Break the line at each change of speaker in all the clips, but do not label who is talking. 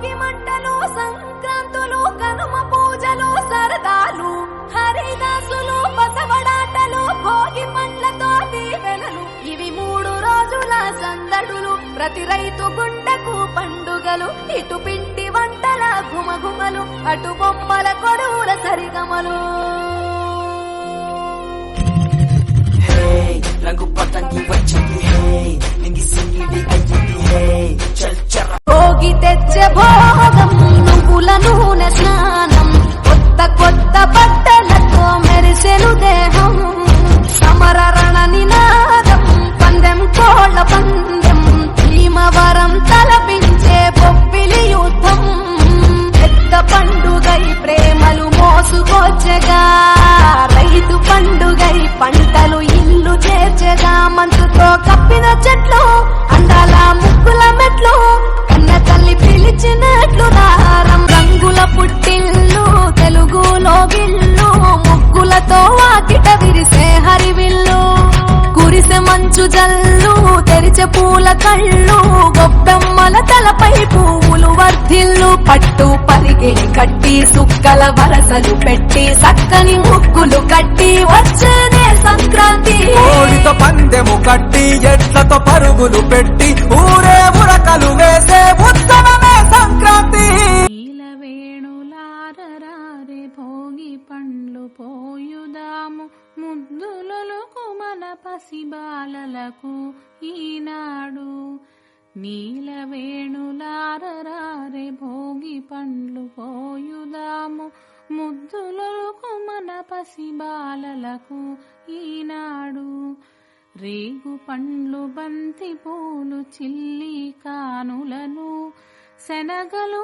భోగి మంటలు సంక్రాంతులు కనుమ పూజలు సరదాలు హరిదాసులు బసవడాటలు భోగి పండ్లతో దీవెనలు ఇవి 3 రోజుల సందడులు ప్రతి రైతు గుండెకు పండుగలు ఇటు పిండి వంటల గుమగుమలు అటు బొమ్మల కొడువుల సరిగమలు
రంగు పతంగి వచ్చింది నింగి సింగిడి అయ్యింది
భోగి తెచ్చే భోగం నువ్వుల నూనె స్నానం కొత్త కొత్త బట్టలతో మెరిసెను దేహం సమర రణ నినాదం పందెం కోళ్ళ పందెం భీమవరం తలపించే బొబ్బిలి యుద్ధం పెద్ద పండుగై ప్రేమలు మోసుకొచ్చగా రైతు పండుగై పంటలు ఇల్లు చేర్చగా మంచుతో కప్పిన చెట్లు అందాల ముగ్గుల మెట్లు కన్న తల్లి పిలిచినట్లు దారం రంగుల పుట్టిల్లు తెలుగులో గిల్లు ముగ్గులతో వాకిట విరిసే హరివిల్లు కురిసె మంచు జల్లు తెరిచే పూల కళ్ళు గొబ్బెమ్మల తలపై పువ్వులు వర్ధిల్లు పట్టు పరిగిణి కట్టి సుక్కల వరసలు పెట్టి సక్కని ముగ్గులు కట్టి వచ్చేదే సంక్రాంతి
కోడితో పందెము కట్టి ఎట్లతో పరుగులు పెట్టి ఊరే ఉరకలు వేసే ఉత్సవమే సంక్రాంతి
వేణులారరారే భోగి పండ్లు పోయుదాము ముద్దులకు మన పసిబాలలకు ఈనాడు నీల వేణులారరారే భోగి పండ్లు పోయుదాము ముద్దులకు మన పసిబాలలకు ఈనాడు రేగు పండ్లు బంతి పూలు చిల్లి కానులను శనగలు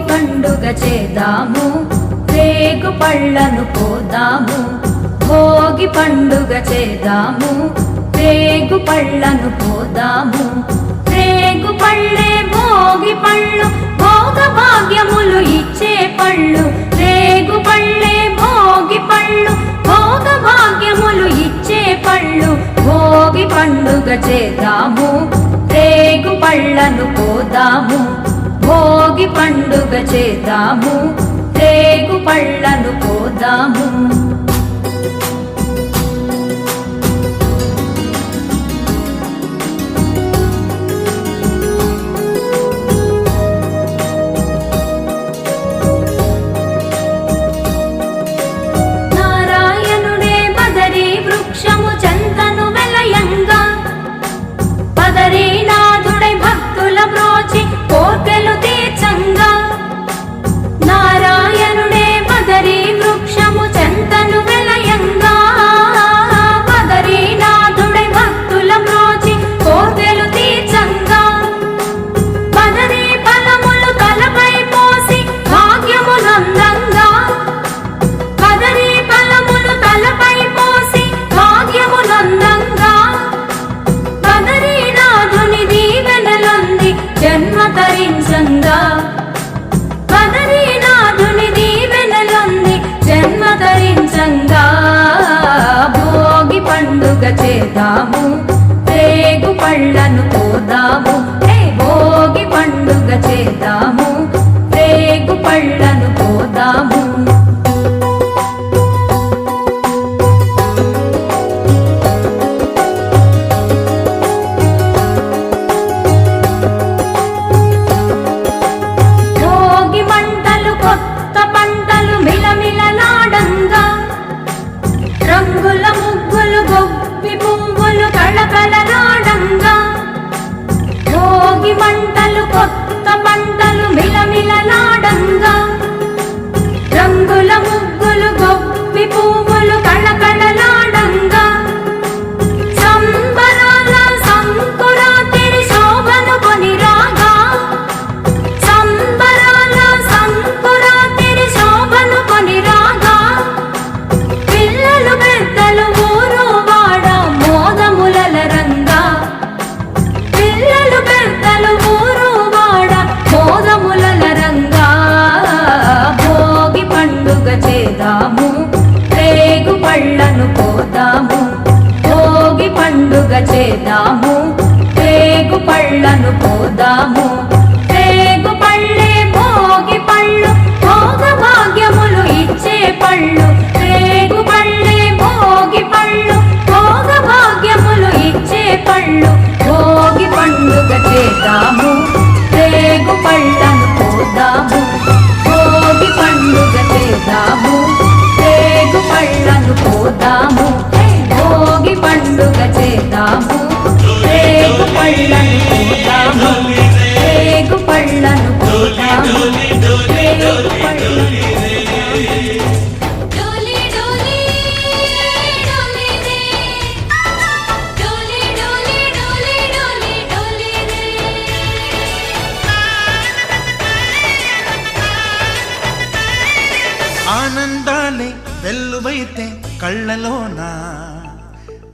పండుగ చేద్దాము రేగు పళ్ళను పోదాము భోగి పండుగ చేద్దాము రేగు పళ్ళను పోదాము రేగు పళ్ళే భోగి పళ్ళు భోగ భాగ్యములు ఇచ్చే పళ్ళు రేగు పళ్ళే భోగి పళ్ళు భోగ భాగ్యములు ఇచ్చే పళ్ళు భోగి పండుగ చేద్దాము రేగు పళ్ళను పోదాము భోగి పండుగ చేద్దాము రేగు పళ్ళను పోదాము నారాయణుడే బదరీ వృక్షము చెంతను వెలయంగా బదరీనాథుడై భక్తుల బ్రోచి కోర్కెలు తీర్చంగా నారాయణుడే బదరీ వృక్షము చెంతను వెలయంగా బదరీనాథుడై భక్తుల బ్రోచి కోర్కెలు తీర్చంగా బదరీ ఫలములు తలపై పోసి భాగ్యమునందంగా బదరీ ఫలములు తలపై పోసి భాగ్యమునందంగా బదరీనాథుని దీవెనలొంది జన్మ తరించంగా బదరీనాథుని దీవెనలొంది జన్మ తరించంగా భోగి పండుగ చేద్దాము రేగు పళ్ళను పోదాము భోగి పండుగ చేద్దాము రేగు పళ్ళను పోదాము రంగుల ముగ్గులు గొప్పి పువ్వులు కళకళలాడంగా భోగి మంటలు కొత్త పంటలు మిలమిలలాడంగా రంగుల ముగ్గులు గొప్పి పువ్వులు కళకళలాడంగా పళ్ళను పోదాము భోగి పండుగ చేద్దాము రేగు పళ్ళను పోదాము రేగు పళ్ళే భోగి పళ్ళు భోగ భాగ్యములు ఇచ్చే పళ్ళు రేగు పళ్ళే భోగి పళ్ళు భోగ భాగ్యములు ఇచ్చే పళ్ళు భోగి పండుగ చేద్దాము రేగు పళ్ళను పోదాము భోగి పండుగ చేద్దాము రేగు పళ్ళను పోదాము భోగి పండుగ చేద్దాము రేగు పళ్ళను పోదాము రేగు పళ్ళను పోదాము రేగు పళ్ళను
డోలి డోలి డోలి రే డోలి డోలి డోలి డోలి డోలి రే
ఆనందాలే వెల్లువైతే కళ్ళలోన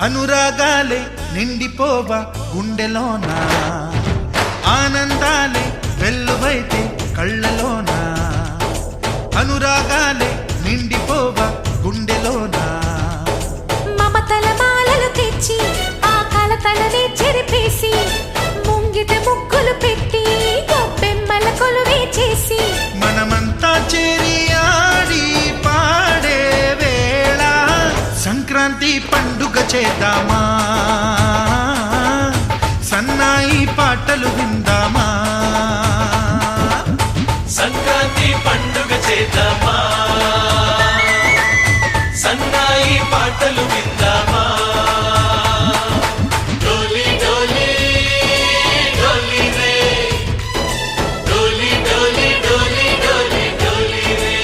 అనురాగాలే నిండిపోవ గుండెలోన ఆనందాలే వెల్లువైతే కళ్ళలోన అనురాగాలే నిండిపోవ గుండెలోన
మమతల మాలలు తెచ్చి ఆ కలతలనే చెరిపేసి ముంగిట ముగ్గులు పెట్టి గొప్పెమ్మల కొలువే చేసి
మనమంతా చేరి ఆడి పాడే వేళ సంక్రాంతి పండుగ చేద్దామా సన్నాయి పాటలు విందామా
సంక్రాంతి పండుగ చేద్దామా సన్నాయి పాటలు విందామా డోలి డోలి డోలి రే డోలి డోలి డోలి డోలి డోలి రే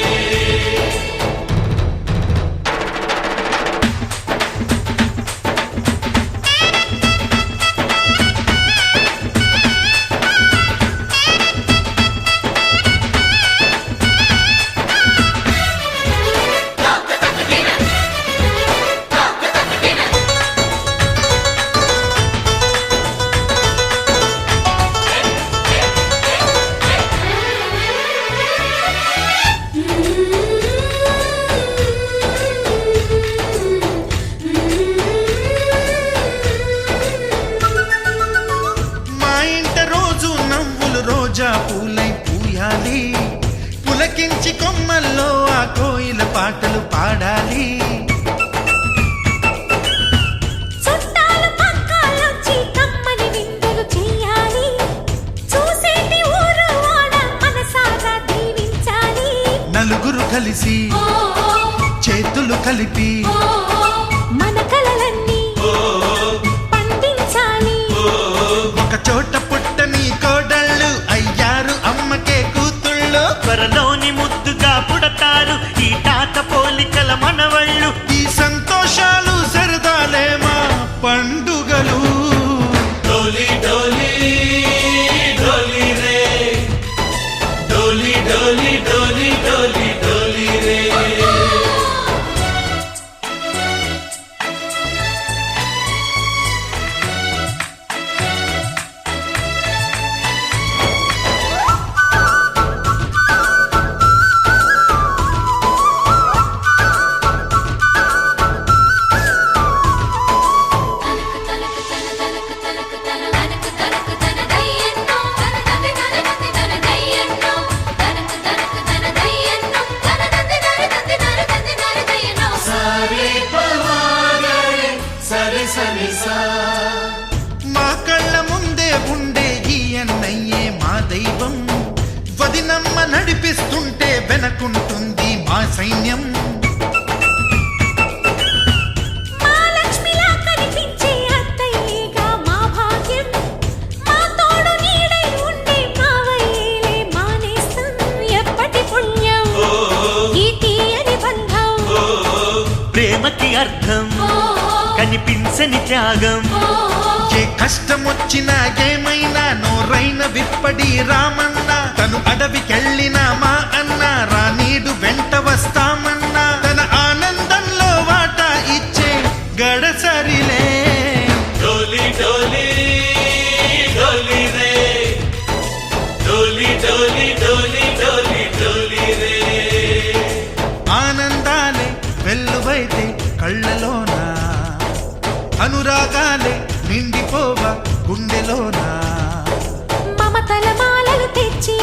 మా ఇంట రోజు నవ్వులు రోజా పూలై పూయాలి పులకించి కొమ్మల్లో ఆ కోయిల పాటలు పాడాలి
చుట్టాలు పక్కాలొచ్చి కమ్మని విందులు చెయ్యాలి చూసేటి ఊరు వాడ మనసారా దీవించాలి
నలుగురు కలిసి చేతులు కలిపి
మన కలలన్నీ పండించాలి
ఒక చోట పుట్టని కోడళ్ళు అయ్యారు అమ్మకే కూతుళ్ళు
త్వరలోని ముద్దుగా పుడతారు ఈ తాత పోలికల మనవళ్ళు
ఈ సంతోషాలు సరదాలే మా పండుగలు
డోలి డోలి డోలి రే డోలి డోలి డోలి డోలి డోలి రే సరి సరి సా
మా కళ్ళ ముందే ఉండే ఈ అన్నయ్యే మా దైవం వదినమ్మ నడిపిస్తుంటే వెనకుంటుంది మా సైన్యం
మా లక్ష్మిలా కనిపించే అత్తయ్యేగా మా భాగ్యం మా తోడు నీడై ఉండే మావయ్యేలే మానేస్తం ఎప్పటి పుణ్యం ఈ తీయని బంధం
ప్రేమకి అర్థం కనిపించని త్యాగం
ఏ కష్టం వచ్చినా ఏమైనా నోరైన విప్పడి రామన్న తను అడవికెళ్ళిన మా అన్న రానీడు వెంట వస్తామన్నా తన ఆనందంలో వాటా ఇచ్చే గడసరిలే
డోలి డోలి డోలి రే డోలి డోలి డోలి డోలి డోలి రే
ఆనందాలే వెల్లువైతే కళ్ళలోనా అనురాగాలే నిండిపోవ గుండెలోనా
మమతల మాలలు తెచ్చి